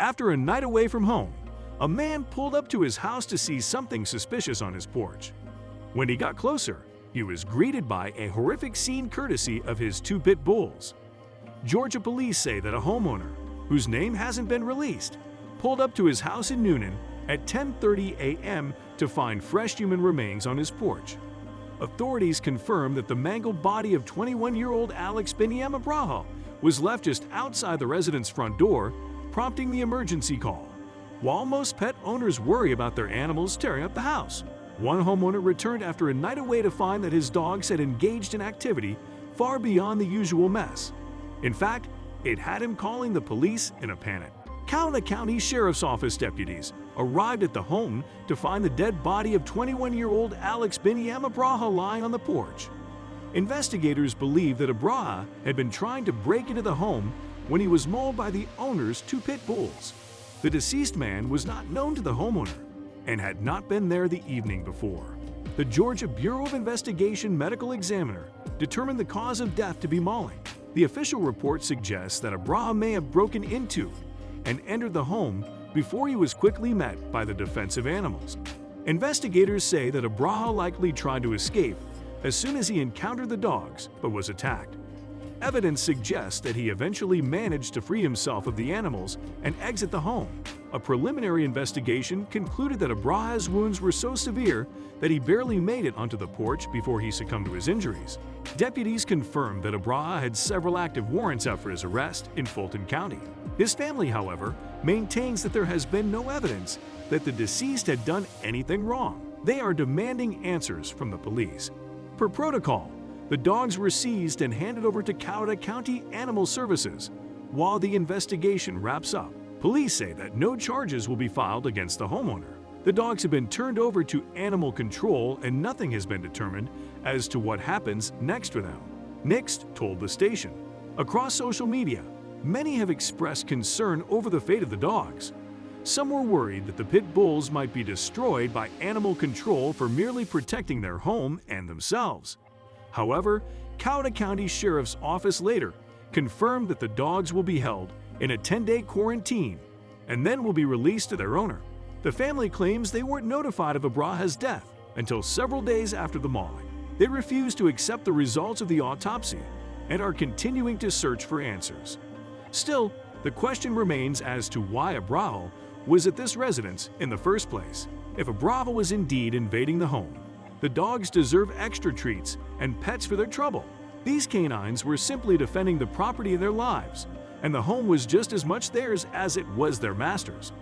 After a night away from home, a man pulled up to his house to see something suspicious on his porch. When he got closer, he was greeted by a horrific scene courtesy of his two pit bulls. Georgia police say that a homeowner, whose name hasn't been released, pulled up to his house in Newnan at 10:30 a.m. to find fresh human remains on his porch. Authorities confirmed that the mangled body of 21-year-old Alex Binyam Abraha was left just outside the resident's front door, prompting the emergency call. While most pet owners worry about their animals tearing up the house, one homeowner returned after a night away to find that his dogs had engaged in activity far beyond the usual mess. In fact, it had him calling the police in a panic. Coweta County Sheriff's Office deputies arrived at the home to find the dead body of 21-year-old Alex Binyam Abraha lying on the porch. Investigators believe that Abraha had been trying to break into the home when he was mauled by the owner's two pit bulls. The deceased man was not known to the homeowner and had not been there the evening before. The Georgia Bureau of Investigation medical examiner determined the cause of death to be mauling. The official report suggests that Abraha may have broken into and entered the home before he was quickly met by the defensive animals. Investigators say that Abraha likely tried to escape as soon as he encountered the dogs but was attacked. Evidence suggests that he eventually managed to free himself of the animals and exit the home. A preliminary investigation concluded that Abraha's wounds were so severe that he barely made it onto the porch before he succumbed to his injuries. Deputies confirmed that Abraha had several active warrants out for his arrest in Fulton County. His family, however, maintains that there has been no evidence that the deceased had done anything wrong. They are demanding answers from the police. Per protocol, the dogs were seized and handed over to Coweta County Animal Services while the investigation wraps up. Police say that no charges will be filed against the homeowner. The dogs have been turned over to animal control and nothing has been determined as to what happens next for them. Nixt told the station. Across social media, many have expressed concern over the fate of the dogs. Some were worried that the pit bulls might be destroyed by animal control for merely protecting their home and themselves. However, Coweta County Sheriff's Office later confirmed that the dogs will be held in a 10-day quarantine and then will be released to their owner. The family claims they weren't notified of Abraha's death until several days after the mauling. They refuse to accept the results of the autopsy and are continuing to search for answers. Still, the question remains as to why Abraha was at this residence in the first place. If Abraha was indeed invading the home, the dogs deserve extra treats and pets for their trouble. These canines were simply defending the property of their lives, and the home was just as much theirs as it was their master's.